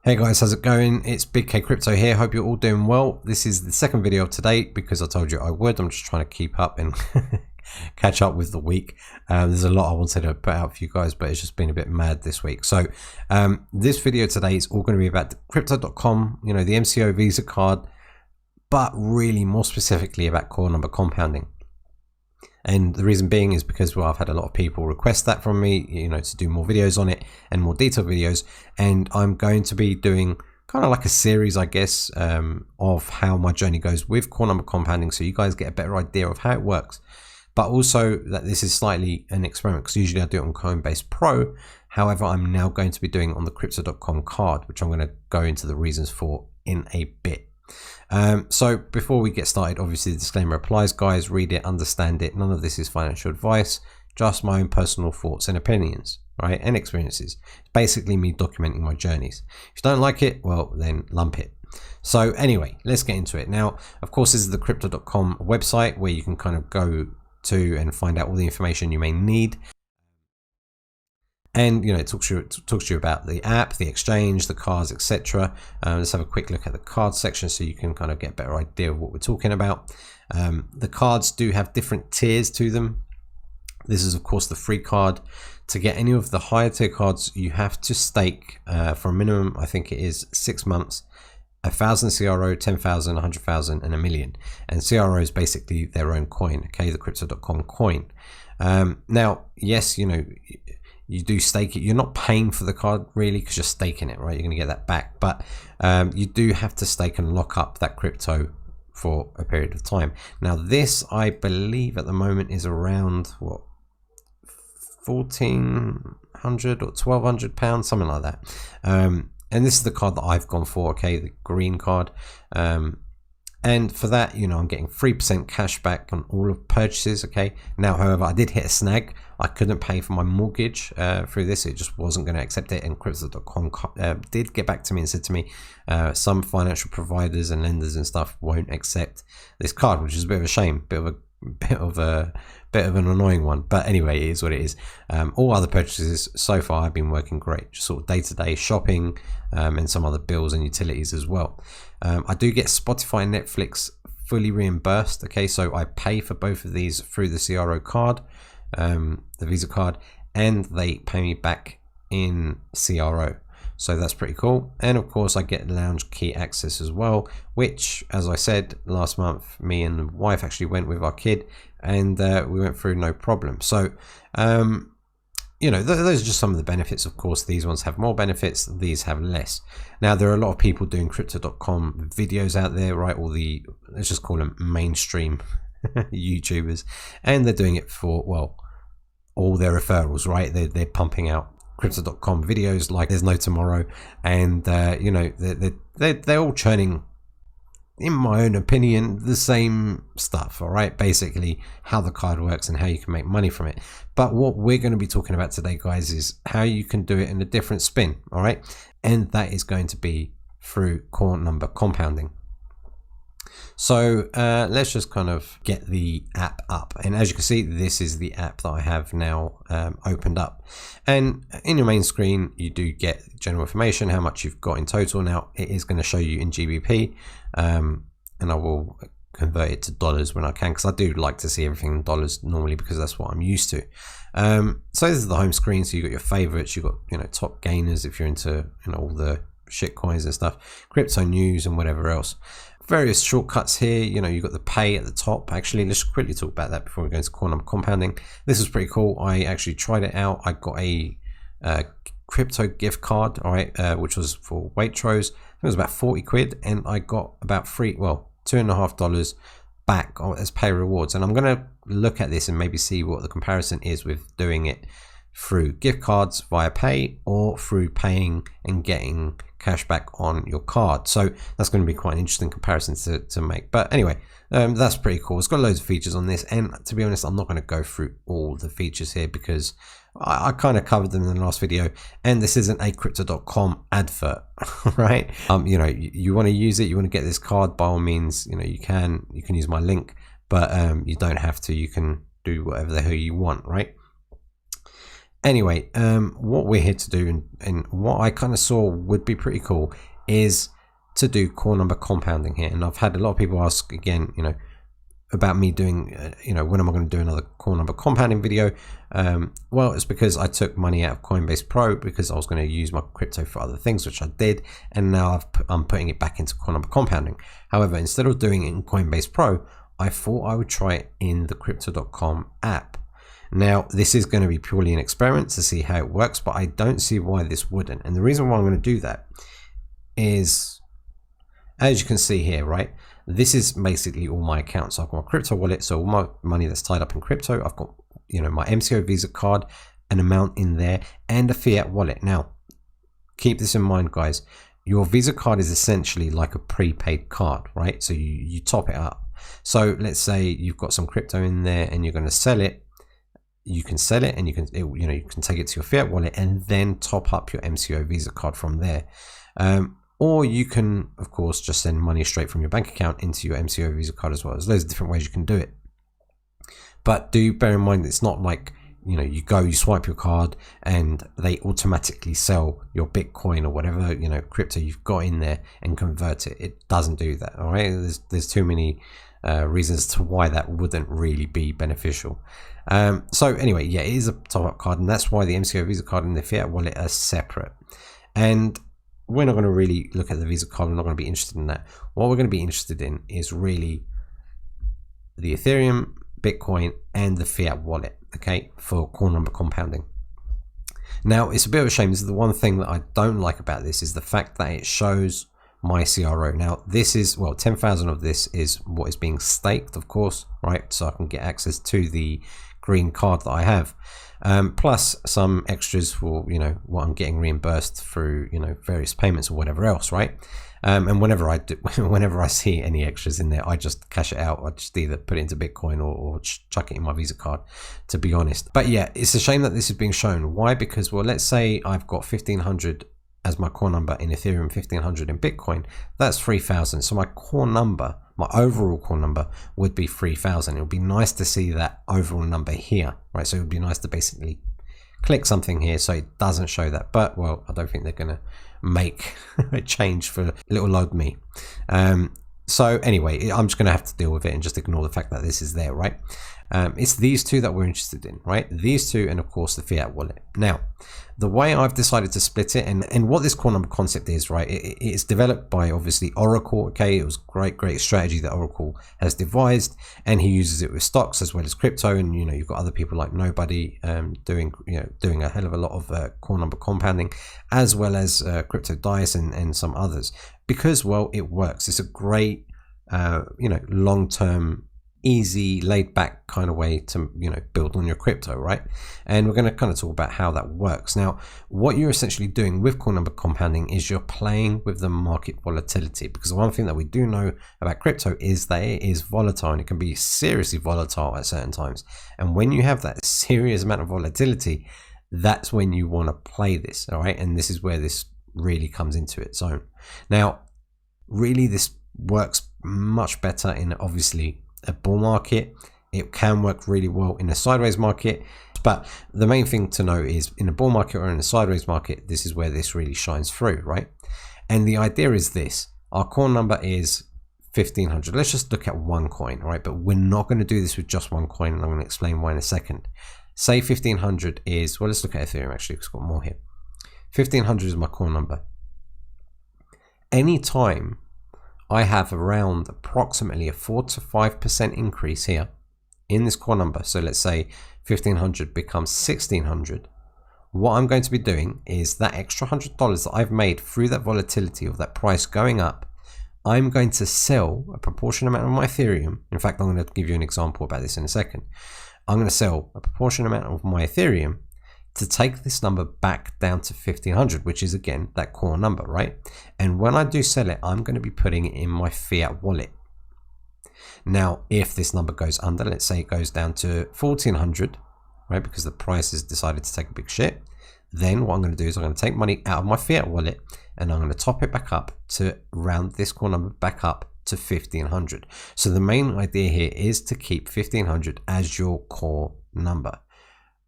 Hey guys, how's it going? It's Big K Crypto here. Hope you're all doing well. This is the second video of today because I told you I would. I'm just trying to keep up and catch up with the week. There's a lot I wanted to put out for you guys, but it's just been a bit mad this week. So this video today is all going to be about crypto.com, you know, the MCO Visa card, but really more specifically about core number compounding. And the reason being is because, well, I've had a lot of people request that from me, you know, to do more videos on it and more detailed videos. And I'm going to be doing kind of like a series, I guess, of how my journey goes with core number compounding, so you guys get a better idea of how it works. But also that this is slightly an experiment, because usually I do it on Coinbase Pro. However, I'm now going to be doing it on the crypto.com card, which I'm going to go into the reasons for in a bit. So before we get started, obviously the disclaimer applies, guys. Read it, understand it. None of this is financial advice, just my own personal thoughts and opinions, right, and experiences. It's basically me documenting my journeys. If you don't like it, well, then lump it. So anyway, let's get into it. Now, of course, this is the crypto.com website where you can kind of go to and find out all the information you may need. And, you know, it talks to you about the app, the exchange, the cards, etc. Let's have a quick look at the cards section so you can kind of get a better idea of what we're talking about. The cards do have different tiers to them. This is, of course, the free card. To get any of the higher tier cards, you have to stake for a minimum, I think it is 6 months, 1,000 CRO, 10,000, 100,000, and 1,000,000. And CRO is basically their own coin, okay, the crypto.com coin. Now, yes, you know, you do stake it. You're not paying for the card really, because you're staking it, right? You're going to get that back, but you do have to stake and lock up that crypto for a period of time. Now this, I believe at the moment, is around what, 1,400 or 1,200 pounds, something like that. And this is the card that I've gone for, okay, the green card. And for that, you know, I'm getting 3% cash back on all of purchases, okay? Now, however, I did hit a snag. I couldn't pay for my mortgage through this. It just wasn't going to accept it. And crypto.com did get back to me and said to me, some financial providers and lenders and stuff won't accept this card, which is a bit of a shame, bit of an annoying one. But anyway, it is what it is. All other purchases so far have been working great, just sort of day-to-day shopping and some other bills and utilities as well. I do get Spotify and Netflix fully reimbursed, okay, so I pay for both of these through the CRO card, the Visa card, and they pay me back in CRO. So that's pretty cool. And of course I get lounge key access as well, which, as I said, last month me and the wife actually went with our kid, and we went through no problem. So you know, those are just some of the benefits. Of course, these ones have more benefits, these have less. Now, there are a lot of people doing crypto.com videos out there, right? All the, let's just call them mainstream YouTubers, and they're doing it for, well, all their referrals, right? They're pumping out crypto.com videos like there's no tomorrow, and you know, they're all churning, in my own opinion, the same stuff, all right? Basically how the card works and how you can make money from it. But what we're going to be talking about today, guys, is how you can do it in a different spin, all right? And that is going to be through core number compounding. So let's just kind of get the app up, and as you can see, this is the app that I have now opened up. And in your main screen, you do get general information, how much you've got in total. Now it is going to show you in GBP, and I will convert it to dollars when I can, because I do like to see everything in dollars normally, because that's what I'm used to. So this is the home screen. So you got your favorites, you got, you know, top gainers if you're into, you know, all the shit coins and stuff, crypto news and whatever else. Various shortcuts here, you know, you've got the pay at the top. Actually, let's quickly talk about that before we go into core number compounding. This is pretty cool. I actually tried it out. I got a crypto gift card, all right, which was for Waitrose. It was about 40 quid, and I got about $2.50 back as pay rewards. And I'm going to look at this and maybe see what the comparison is with doing it through gift cards via pay, or through paying and getting cash back on your card. So that's going to be quite an interesting comparison to make. But anyway, that's pretty cool. It's got loads of features on this, and to be honest, I'm not going to go through all the features here, because I kind of covered them in the last video, and this isn't a crypto.com advert, right? You know, you want to use it, you want to get this card, by all means, you know, you can use my link, but you don't have to. You can do whatever the hell you want, right? Anyway, what we're here to do, and what I kind of saw would be pretty cool, is to do core number compounding here. And I've had a lot of people ask again, you know, about me doing, you know, when am I going to do another core number compounding video? Well, it's because I took money out of Coinbase Pro because I was going to use my crypto for other things, which I did, and now I'm putting it back into core number compounding. However, instead of doing it in Coinbase Pro, I thought I would try it in the Crypto.com app. Now, this is going to be purely an experiment to see how it works, but I don't see why this wouldn't. And the reason why I'm going to do that is, as you can see here, right? This is basically all my accounts. I've got my crypto wallet, so all my money that's tied up in crypto. I've got, you know, my MCO Visa card, an amount in there, and a fiat wallet. Now, keep this in mind, guys. Your Visa card is essentially like a prepaid card, right? So you top it up. So let's say you've got some crypto in there and you're going to sell it. You can sell it and you can, you know, you can take it to your fiat wallet and then top up your MCO Visa card from there. Or you can, of course, just send money straight from your bank account into your MCO Visa card as well. There's loads of different ways you can do it. But do bear in mind, it's not like, you know, you go, you swipe your card and they automatically sell your Bitcoin or whatever, you know, crypto you've got in there and convert it. It doesn't do that. All right. There's too many reasons to why that wouldn't really be beneficial. So anyway, yeah, it is a top up card, and that's why the MCO Visa card and the fiat wallet are separate. And we're not going to really look at the Visa card. We're not going to be interested in that. What we're going to be interested in is really the Ethereum, Bitcoin, and the fiat wallet, okay, for core number compounding. Now, it's a bit of a shame. This is the one thing that I don't like about this, is the fact that it shows my CRO. Now, this is, well, 10,000 of this is what is being staked, of course, right? So I can get access to the green card that I have. Plus some extras for, you know, what I'm getting reimbursed through, you know, various payments or whatever else, right? And whenever I see any extras in there, I just cash it out. I just either put it into Bitcoin or chuck it in my Visa card, to be honest. But yeah, it's a shame that this is being shown. Why? Because, well, let's say I've got 1,500 as my core number in Ethereum, 1,500 in Bitcoin. That's 3,000. So my core number, my overall core number would be 3,000. It would be nice to see that overall number here, right? So it would be nice to basically click something here so it doesn't show that. But, well, I don't think they're going to make a change for little old me. So anyway, I'm just going to have to deal with it and just ignore the fact that this is there, right? It's these two that we're interested in, right? These two, and of course the fiat wallet. Now, the way I've decided to split it, and what this core number concept is, right? It's developed by obviously Oracle. Okay, it was great strategy that Oracle has devised, and he uses it with stocks as well as crypto. And you know, you've got other people like Nobody doing a hell of a lot of core number compounding, as well as Crypto Dice and some others, because, well, it works. It's a great long-term, easy, laid-back kind of way to build on your crypto, right? And we're going to kind of talk about how that works. Now, what you're essentially doing with core number compounding is you're playing with the market volatility, because the one thing that we do know about crypto is that it is volatile, and it can be seriously volatile at certain times. And when you have that serious amount of volatility, that's when you want to play this, all right? And this is where this really comes into its own. Now, really, this works much better in, obviously, a bull market. It can work really well in a sideways market, but the main thing to know is in a bull market or in a sideways market, this is where this really shines through, right? And the idea is this: our core number is 1,500. Let's just look at one coin, all right? But we're not going to do this with just one coin, and I'm going to explain why in a second. Say 1,500 is, well, let's look at Ethereum actually, because we've got more here. 1,500 is my core number. Anytime I have around approximately a 4 to 5% increase here in this core number, so let's say 1,500 becomes 1,600, what I'm going to be doing is that extra $100 that I've made through that volatility of that price going up, I'm going to sell a proportionate amount of my Ethereum. In fact, I'm going to give you an example about this in a second. I'm going to sell a proportionate amount of my Ethereum to take this number back down to 1,500, which is, again, that core number, right? And when I do sell it, I'm going to be putting it in my fiat wallet. Now, if this number goes under, let's say it goes down to 1,400, right, because the price has decided to take a big shit, then what I'm going to do is I'm going to take money out of my fiat wallet and I'm going to top it back up to round this core number back up to 1,500. So the main idea here is to keep 1,500 as your core number.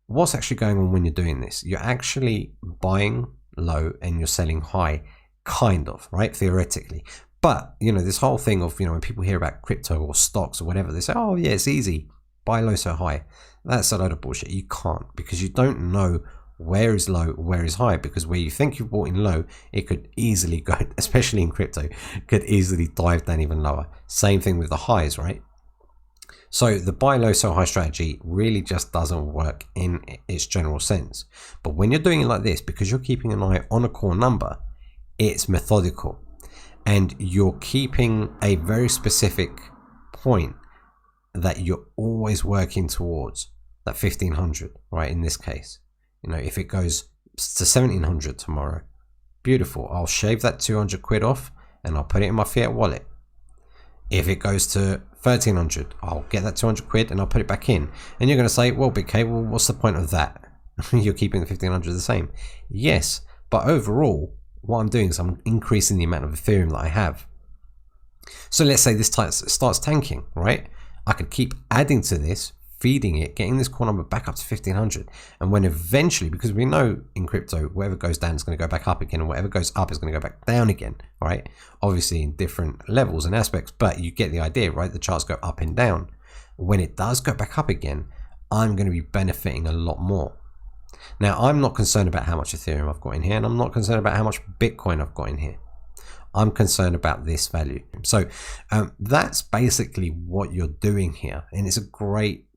what's actually going on when you're doing this? You're actually buying low and you're selling high, kind of, right? Theoretically. But, you know, this whole thing of, you know, when people hear about crypto or stocks or whatever, they say, oh yeah, it's easy. Buy low, sell high. That's a load of bullshit. You can't, because you don't know where is low, where is high, because where you think you've bought in low, it could easily go, especially in crypto, could easily dive down even lower. Same thing with the highs, right? So the buy low, sell high strategy really just doesn't work in its general sense. But when you're doing it like this, because you're keeping an eye on a core number, it's methodical and you're keeping a very specific point that you're always working towards, that 1500, right? In this case, you know, if it goes to 1700 tomorrow, beautiful. I'll shave that 200 quid off and I'll put it in my fiat wallet. If it goes to 1300, I'll get that 200 quid and I'll put it back in. And you're going to say, well, BK, well, what's the point of that? You're keeping the 1500 the same. Yes, but overall, what I'm doing is I'm increasing the amount of Ethereum that I have. So let's say this starts tanking, right? I could keep adding to this, feeding it, getting this core number back up to 1500. And when eventually, because we know in crypto, whatever goes down is going to go back up again, and whatever goes up is going to go back down again, right? Obviously in different levels and aspects, but you get the idea, right? The charts go up and down. When it does go back up again, I'm going to be benefiting a lot more. Now, I'm not concerned about how much Ethereum I've got in here, and I'm not concerned about how much Bitcoin I've got in here. I'm concerned about this value. So that's basically what you're doing here, and it's a great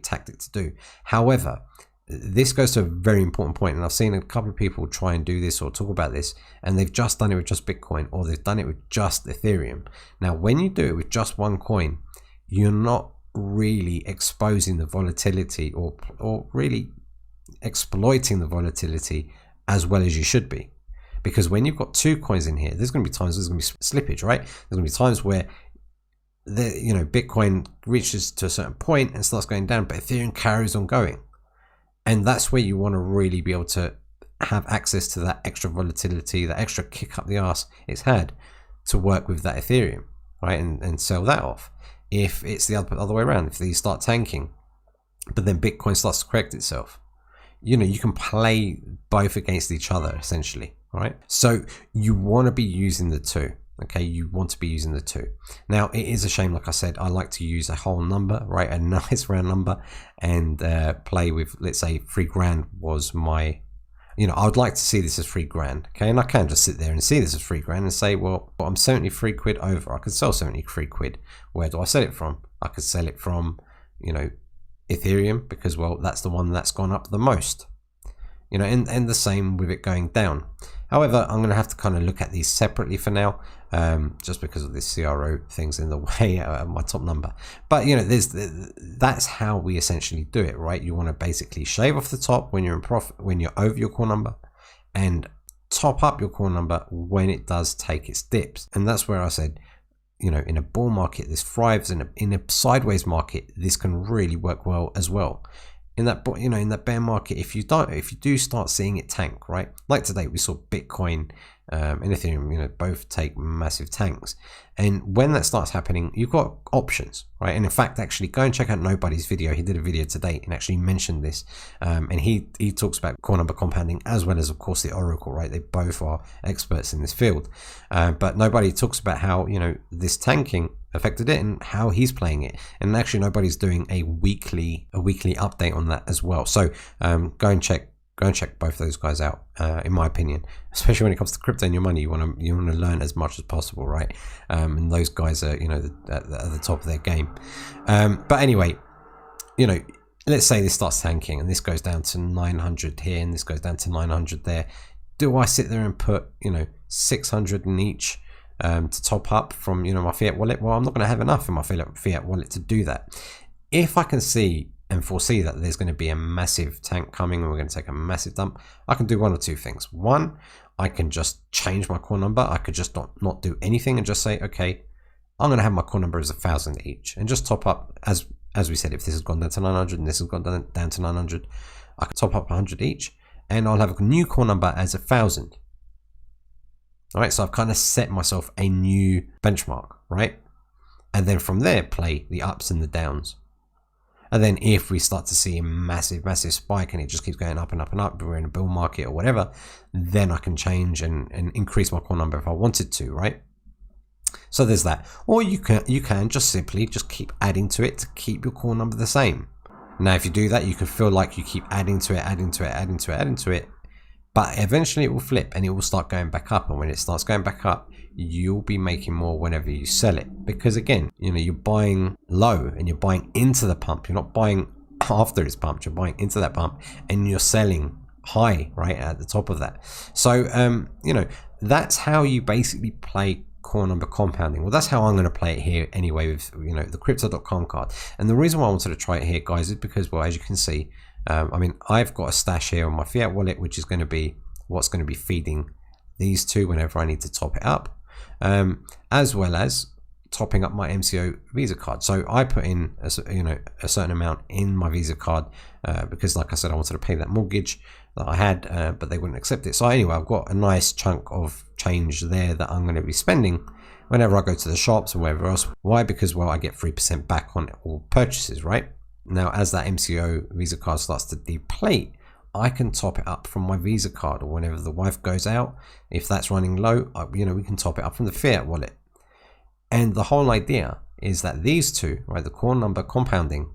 tactic to do. However, this goes to a very important point, and I've seen a couple of people try and do this or talk about this, and they've just done it with just Bitcoin, or they've done it with just Ethereum. Now, when you do it with just one coin, you're not really exposing the volatility or really exploiting the volatility as well as you should be. Because when you've got two coins in here, there's going to be times there's going to be slippage, right? There's going to be times where Bitcoin reaches to a certain point and starts going down, but Ethereum carries on going. And that's where you want to really be able to have access to that extra volatility, that extra kick up the arse it's had to work with that Ethereum, right? And sell that off. If it's the other way around, if these start tanking, but then Bitcoin starts to correct itself, you can play both against each other essentially, right? So you want to be using the two. Okay, you want to be using the two. Now, it is a shame, like I said, I like to use a whole number, right? A nice round number, and play with, let's say, $3,000 was my, I would like to see this as $3,000. Okay, and I can just sit there and see this as $3,000 and say, well, I'm 73 quid over. I could sell 73 quid. Where do I sell it from? I could sell it from, Ethereum, because, well, that's the one that's gone up the most. And the same with it going down. However, I'm going to have to kind of look at these separately for now, just because of this CRO things in the way of my top number. But that's how we essentially do it, right? You want to basically shave off the top when you're in profit, when you're over your core number, and top up your core number when it does take its dips. And that's where I said, in a bull market, this thrives. In a sideways market, this can really work well as well. In that bear market, if you do start seeing it tank, right? Like today, we saw Bitcoin and Ethereum, both take massive tanks. And when that starts happening, you've got options, right? And in fact, actually, go and check out Nobody's video. He did a video today and actually mentioned this. And he talks about core number compounding as well as, of course, the Oracle, right? They both are experts in this field. But Nobody talks about how, this tanking affected it and how he's playing it. And actually, Nobody's doing a weekly update on that as well. So go and check both those guys out, in my opinion, especially when it comes to crypto and your money. You want to learn as much as possible, right? And those guys are at the top of their game. But anyway, let's say this starts tanking and this goes down to 900 here and this goes down to 900 there. Do I sit there and put 600 in each to top up from my fiat wallet? Well, I'm not going to have enough in my fiat wallet to do that. If I can see and foresee that there's going to be a massive tank coming and we're going to take a massive dump, I can do one or two things. One, I can just change my core number. I could just not do anything and just say, okay, I'm going to have my core number as 1,000 each and just top up, as we said, if this has gone down to 900 and this has gone down to 900, I can top up 100 each and I'll have a new core number as 1,000. All right, so I've kind of set myself a new benchmark, right? And then from there, play the ups and the downs. And then if we start to see a massive spike and it just keeps going up and up and up, we're in a bull market or whatever, then I can change and increase my core number if I wanted to, right? So there's that. Or you can just simply just keep adding to it to keep your core number the same. Now, if you do that, you can feel like you keep adding to it, but eventually it will flip and it will start going back up. And when it starts going back up, you'll be making more whenever you sell it. Because again, you're buying low and you're buying into the pump. You're not buying after it's pumped, you're buying into that pump and you're selling high right at the top of that. So, that's how you basically play core number compounding. Well, that's how I'm going to play it here anyway with the crypto.com card. And the reason why I wanted to try it here, guys, is because, well, as you can see, I've got a stash here on my fiat wallet, which is going to be what's going to be feeding these two whenever I need to top it up, as well as topping up my MCO Visa card. So I put in a certain amount in my Visa card because, like I said, I wanted to pay that mortgage that I had, but they wouldn't accept it. So anyway, I've got a nice chunk of change there that I'm going to be spending whenever I go to the shops and wherever else. Why? Because, well, I get 3% back on all purchases, right? Now, as that MCO Visa card starts to deplete, I can top it up from my Visa card, or whenever the wife goes out, if that's running low, we can top it up from the fiat wallet. And the whole idea is that these two, right, the core number compounding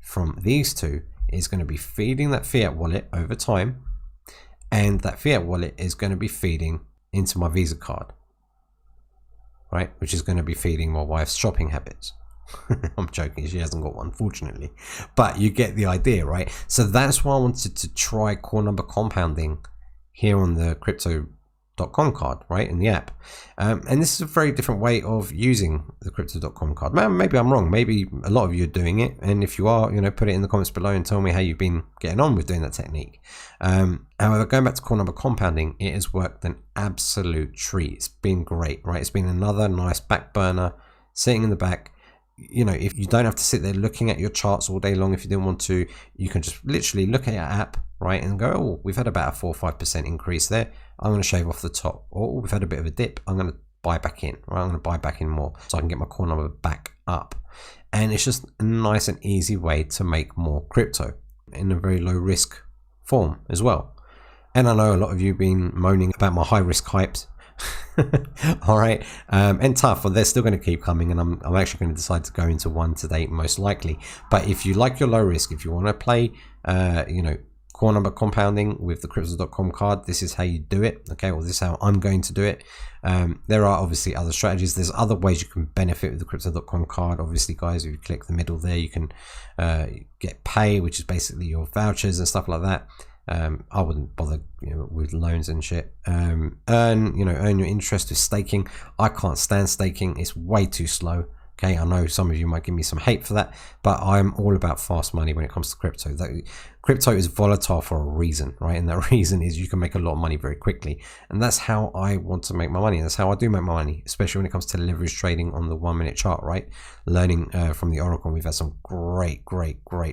from these two is going to be feeding that fiat wallet over time, and that fiat wallet is going to be feeding into my Visa card, right, which is going to be feeding my wife's shopping habits. I'm joking, she hasn't got one, fortunately, but you get the idea, right? So that's why I wanted to try core number compounding here on the crypto.com card, right, in the app. And this is a very different way of using the crypto.com card. Maybe I'm wrong, maybe a lot of you are doing it, and if you are, put it in the comments below and tell me how you've been getting on with doing that technique. However, going back to core number compounding, it has worked an absolute treat. It's been great, right? It's been another nice back burner sitting in the back. If you don't have to sit there looking at your charts all day long, if you didn't want to, you can just literally look at your app, right, and go, oh, we've had about a 4 or 5% increase there. I'm going to shave off the top. Or we've had a bit of a dip. I'm going to buy back in, right? I'm going to buy back in more so I can get my core number back up. And it's just a nice and easy way to make more crypto in a very low risk form as well. And I know a lot of you have been moaning about my high risk hypes. All right, and tough, well, they're still going to keep coming, and I'm actually going to decide to go into one today most likely. But if you like your low risk, if you want to play core number compounding with the crypto.com card, this is how you do it. Okay, well, this is how I'm going to do it. There are obviously other strategies. There's other ways you can benefit with the crypto.com card. Obviously, guys, if you click the middle there, you can get pay, which is basically your vouchers and stuff like that. I wouldn't bother with loans and shit. Earn your interest with staking. I can't stand staking. It's way too slow. Okay, I know some of you might give me some hate for that, but I'm all about fast money when it comes to crypto. Crypto is volatile for a reason, right? And that reason is you can make a lot of money very quickly, and that's how I want to make my money. That's how I do make my money, especially when it comes to leverage trading on the 1 minute chart, right? Learning from the Oracle, we've had some great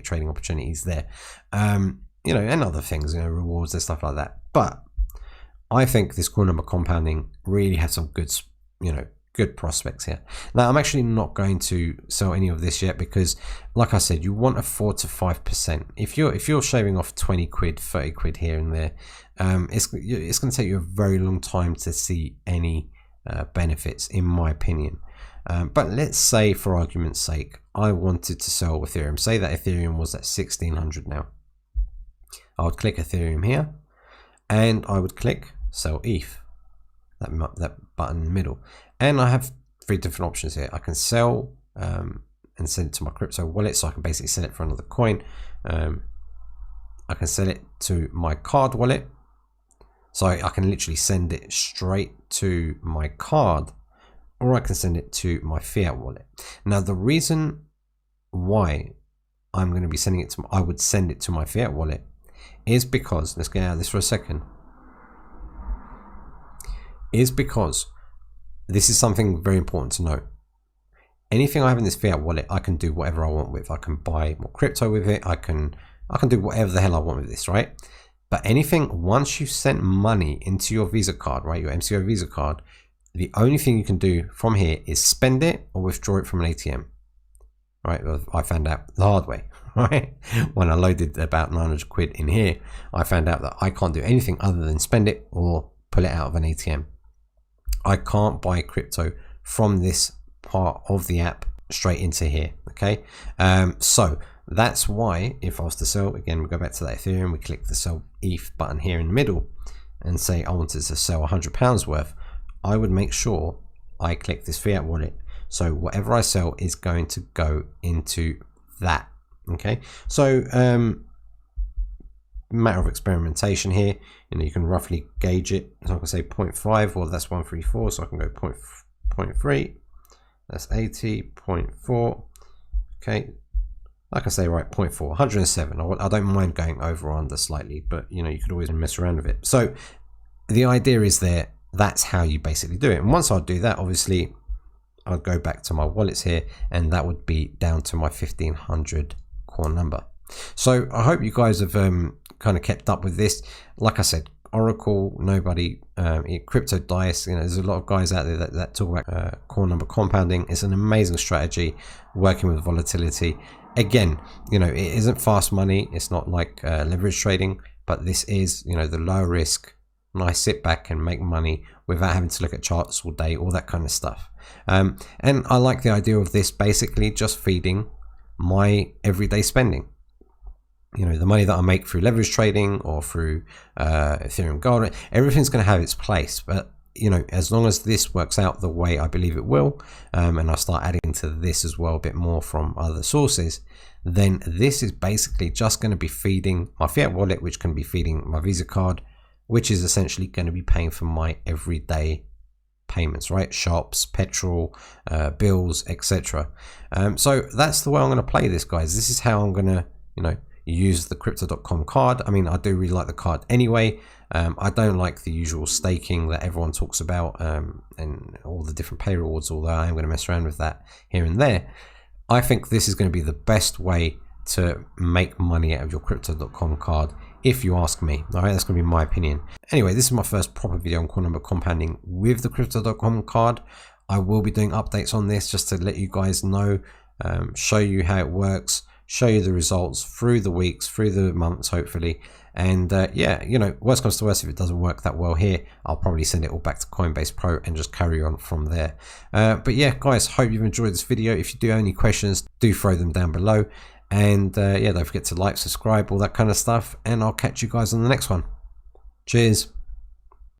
trading opportunities there. And other things, rewards and stuff like that. But I think this core number compounding really has some good prospects here. Now, I'm actually not going to sell any of this yet because, like I said, you want a 4 to 5%. If you're shaving off 20 quid, 30 quid here and there, it's going to take you a very long time to see any benefits, in my opinion. But let's say, for argument's sake, I wanted to sell Ethereum. Say that Ethereum was at 1600 now. I would click Ethereum here, and I would click sell ETH, that button in the middle. And I have 3 different options here. I can sell and send it to my crypto wallet, so I can basically sell it for another coin. I can sell it to my card wallet, so I can literally send it straight to my card, or I can send it to my fiat wallet. Now, the reason why I'm going to be sending it to, I would send it to my fiat wallet, is because, let's get out of this for a second, is because this is something very important to know. Anything I have in this fiat wallet, I can do whatever I want with. I can buy more crypto with it. I can do whatever the hell I want with this, right? But anything, once you've sent money into your Visa card, right, your MCO Visa card, the only thing you can do from here is spend it or withdraw it from an ATM. right? I found out the hard way, right? When I loaded about 900 quid in here, I found out that I can't do anything other than spend it or pull it out of an ATM. I can't buy crypto from this part of the app straight into here, okay? So that's why if I was to sell, again, we go back to that Ethereum, we click the sell ETH button here in the middle and say I wanted to sell £100 worth, I would make sure I click this fiat wallet. So whatever I sell is going to go into that, okay? So matter of experimentation here, you can roughly gauge it. So I can say 0.5, well that's 134, so I can go 0.3, that's 80, 0.4, okay, like I say, right, 0.4, 107. I don't mind going over or under slightly, but you could always mess around with it. So the idea is there, that's how you basically do it. And once I do that, obviously I'll go back to my wallets here, and that would be down to my 1500 core number. So I hope you guys have kind of kept up with this. Like I said, Oracle, nobody, Crypto Dice, there's a lot of guys out there that talk about core number compounding. It's an amazing strategy, working with volatility. Again, it isn't fast money. It's not like leverage trading, but this is, the low risk, nice sit back and make money without having to look at charts all day, all that kind of stuff. And I like the idea of this basically just feeding my everyday spending. The money that I make through leverage trading or through Ethereum Gold, everything's going to have its place. But as long as this works out the way I believe it will, and I start adding to this as well a bit more from other sources, then this is basically just going to be feeding my fiat wallet, which can be feeding my Visa card, which is essentially going to be paying for my everyday payments, right? Shops, petrol, bills, etc. So that's the way I'm going to play this, guys. This is how I'm going to, use the crypto.com card. I mean, I do really like the card anyway. I don't like the usual staking that everyone talks about, and all the different pay rewards, although I am going to mess around with that here and there. I think this is going to be the best way to make money out of your crypto.com card, if you ask me. All right, that's going to be my opinion. Anyway, this is my first proper video on core number compounding with the crypto.com card. I will be doing updates on this just to let you guys know, show you how it works, show you the results through the weeks, through the months, hopefully. And yeah, worst comes to worst, if it doesn't work that well here, I'll probably send it all back to Coinbase Pro and just carry on from there. But yeah, guys, hope you've enjoyed this video. If you do have any questions, do throw them down below. And yeah, don't forget to like, subscribe, all that kind of stuff. And I'll catch you guys on the next one. Cheers.